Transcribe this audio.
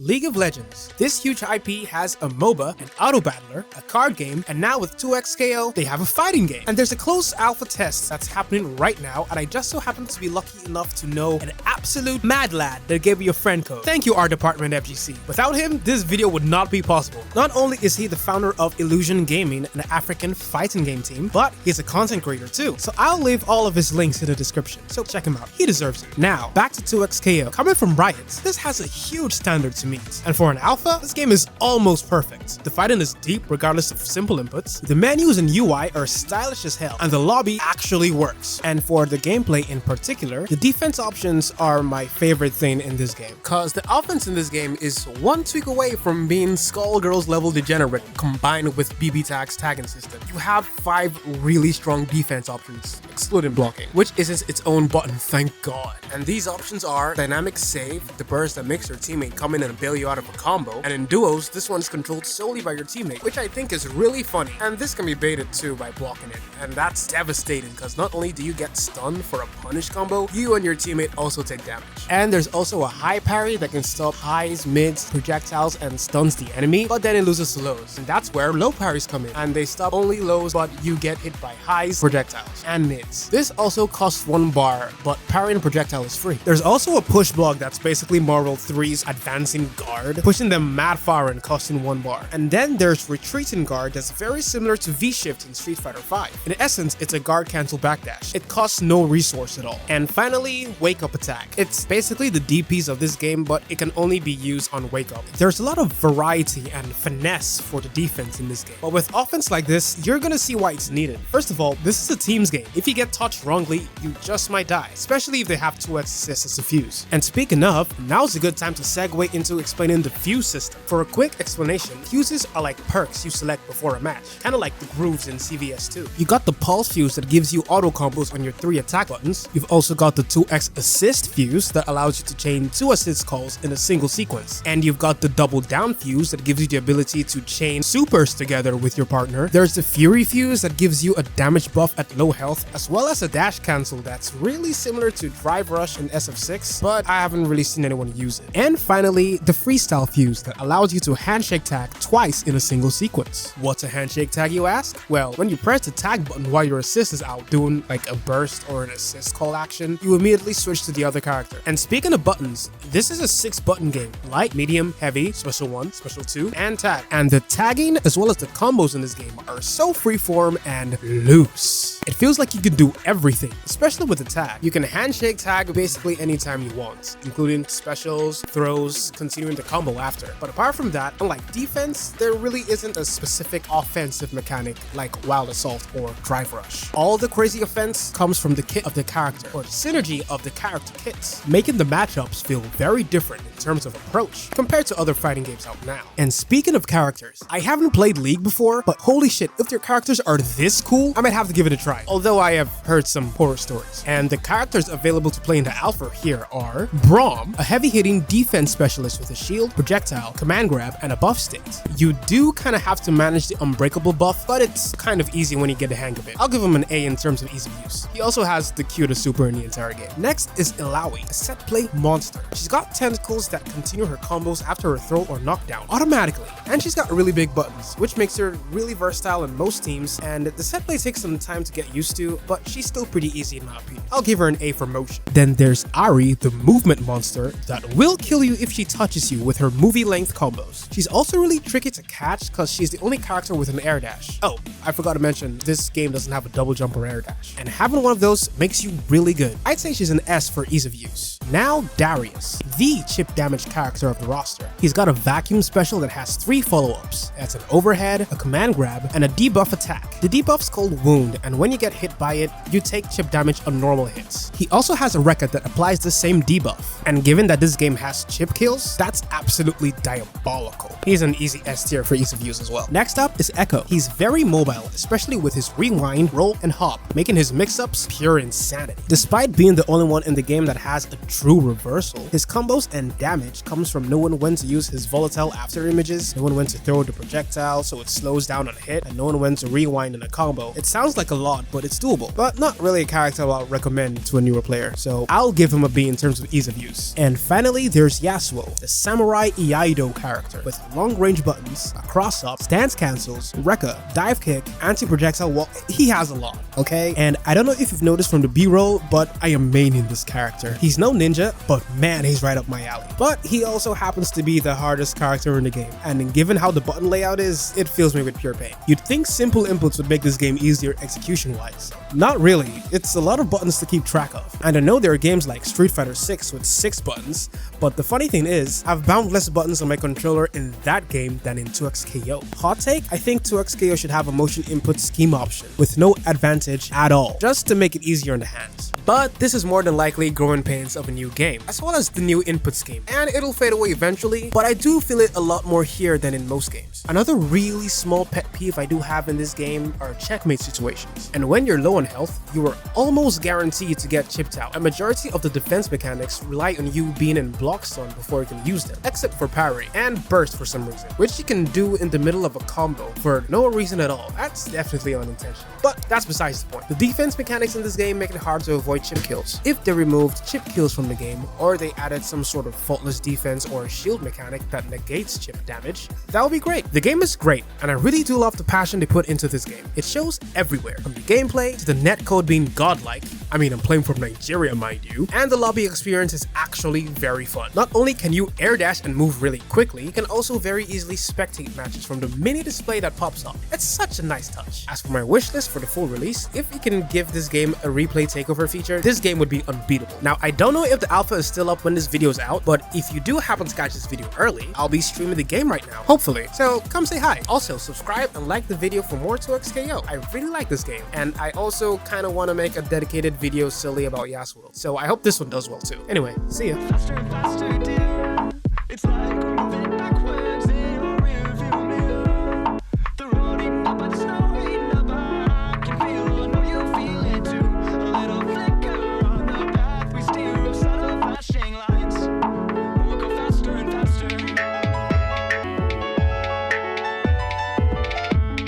League of Legends. This huge IP has a MOBA, an auto battler, a card game, and now with 2XKO, they have a fighting game. And there's a closed alpha test that's happening right now, and I just so happen to be lucky enough to know an absolute mad lad that gave me a friend code. Thank you, Artdepartment FGC. Without him, this video would not be possible. Not only is he the founder of Illusion Gaming, an African fighting game team, but he's a content creator too. So I'll leave all of his links in the description, so check him out. He deserves it. Now, back to 2XKO. Coming from Riot, this has a huge standard to meet. And for an alpha, this game is almost perfect. The fighting is deep regardless of simple inputs. The menus and UI are stylish as hell, and the lobby actually works. And for the gameplay in particular, the defense options are my favorite thing in this game. Cause the offense in this game is one tweak away from being Skullgirls level degenerate combined with BB Tag's tagging system. You have 5 really strong defense options, excluding blocking, which is its own button, thank God. And these options are dynamic save, the burst that makes your teammate come in and bail you out of a combo, and in duos, this one's controlled solely by your teammate, which I think is really funny. And this can be baited too by blocking it, and that's devastating because not only do you get stunned for a punish combo, you and your teammate also take damage. And there's also a high parry that can stop highs, mids, projectiles, and stuns the enemy, but then it loses to lows, and that's where low parries come in, and they stop only lows, but you get hit by highs, projectiles, and mids. This also costs 1 bar, but parrying a projectile is free. There's also a push block that's basically Marvel 3's advancing guard, pushing them mad far and costing 1 bar. And then there's retreating guard that's very similar to V-shift in Street Fighter V. In essence, it's a guard cancel backdash. It costs no resource at all. And finally, wake up attack. It's basically the DPs of this game, but it can only be used on wake up. There's a lot of variety and finesse for the defense in this game, but with offense like this, you're gonna see why it's needed. First of all, this is a team's game. If you get touched wrongly, you just might die, especially if they have 2x assists as a fuse. And speaking of, now's a good time to segue into explaining the fuse system. For a quick explanation, fuses are like perks you select before a match, kind of like the grooves in CVS2. You got the pulse fuse that gives you auto combos on your 3 attack buttons. You've also got the 2x assist fuse that allows you to chain 2 assist calls in a single sequence. And you've got the double down fuse that gives you the ability to chain supers together with your partner. There's the fury fuse that gives you a damage buff at low health, as well as a dash cancel that's really similar to drive rush in SF6, but I haven't really seen anyone use it. And finally, the freestyle fuse that allows you to handshake tag twice in a single sequence. What's a handshake tag, you ask? Well, when you press the tag button while your assist is out doing like a burst or an assist call action, you immediately switch to the other character. And speaking of buttons, this is a 6-button game: light, medium, heavy, special 1, special 2, and tag. And the tagging as well as the combos in this game are so freeform and loose. It feels like you can do everything, especially with the tag. You can handshake tag basically anytime you want, including specials, throws, continuing the combo after. But apart from that, unlike defense, there really isn't a specific offensive mechanic like Wild Assault or Drive Rush. All the crazy offense comes from the kit of the character, or the synergy of the character kits, making the matchups feel very different in terms of approach compared to other fighting games out now. And speaking of characters, I haven't played League before, but holy shit, if their characters are this cool, I might have to give it a try, although I have heard some horror stories. And the characters available to play in the alpha here are Braum, a heavy-hitting defense specialist with a shield, projectile, command grab, and a buff state. You do kind of have to manage the unbreakable buff, but it's kind of easy when you get the hang of it. I'll give him an A in terms of ease of use. He also has the cutest super in the entire game. Next is Ilaoi, a set play monster. She's got tentacles that continue her combos after her throw or knockdown automatically, and she's got really big buttons, which makes her really versatile in most teams, and the set play takes some time to get used to, but she's still pretty easy in my opinion. I'll give her an A for motion. Then there's Ari, the movement monster that will kill you if she touches you with her movie length combos. She's also really tricky to catch because she's the only character with an air dash. Oh, I forgot to mention, this game doesn't have a double jump or air dash, and having one of those makes you really good. I'd say she's an S for ease of use. Now Darius, the chip damage character of the roster. He's got a vacuum special that has 3 follow-ups. That's an overhead, a command grab, and a debuff attack. The debuff's called Wound, and when you get hit by it, you take chip damage on normal hits. He also has a record that applies the same debuff, and given that this game has chip kills, that's absolutely diabolical. He's an easy S tier for ease of use as well. Next up is Echo. He's very mobile, especially with his rewind, roll, and hop, making his mix-ups pure insanity. Despite being the only one in the game that has a true reversal. His combos and damage comes from knowing when to use his volatile after images, knowing when to throw the projectile so it slows down on hit, and knowing when to rewind in a combo. It sounds like a lot, but it's doable, but not really a character I'll recommend to a newer player, so I'll give him a B in terms of ease of use. And finally, there's Yasuo, the samurai Iaido character with long range buttons, a cross up, stance cancels, Rekka, dive kick, anti-projectile wall. He has a lot, okay? And I don't know if you've noticed from the B-roll, but I am maining this character. He's no ninja, but man, he's right up my alley. But he also happens to be the hardest character in the game, and given how the button layout is, it fills me with pure pain. You'd think simple inputs would make this game easier execution-wise. Not really, it's a lot of buttons to keep track of. And I know there are games like Street Fighter 6 with 6 buttons, but the funny thing is, I've bound less buttons on my controller in that game than in 2xKO. Hot take? I think 2xKO should have a motion input scheme option with no advantage at all, just to make it easier on the hands. But this is more than likely growing pains of a new game, as well as the new input scheme, and it'll fade away eventually, but I do feel it a lot more here than in most games. Another really small pet peeve I do have in this game are checkmate situations, and when you're low on health, you are almost guaranteed to get chipped out. A majority of the defense mechanics rely on you being in block stun before you can use them, except for parry and burst for some reason, which you can do in the middle of a combo for no reason at all. That's definitely unintentional, but that's besides the point. The defense mechanics in this game make it hard to avoid chip kills. If they removed chip kills from the game, or they added some sort of faultless defense or shield mechanic that negates chip damage, that would be great. The game is great, and I really do love the passion they put into this game. It shows everywhere, from the gameplay to the netcode being godlike. I mean, I'm playing from Nigeria, mind you, and the lobby experience is actually very fun. Not only can you air dash and move really quickly, you can also very easily spectate matches from the mini display that pops up. It's such a nice touch. As for my wish list for the full release, if you can give this game a replay takeover feature, this game would be unbeatable. Now, I don't know if the alpha is still up when this video is out, but if you do happen to catch this video early, I'll be streaming the game right now, hopefully. So come say hi. Also, subscribe and like the video for more 2xKO. I really like this game, and I also kind of want to make a dedicated video solely about Yasuo, so I hope this one does well too. Anyway, see ya.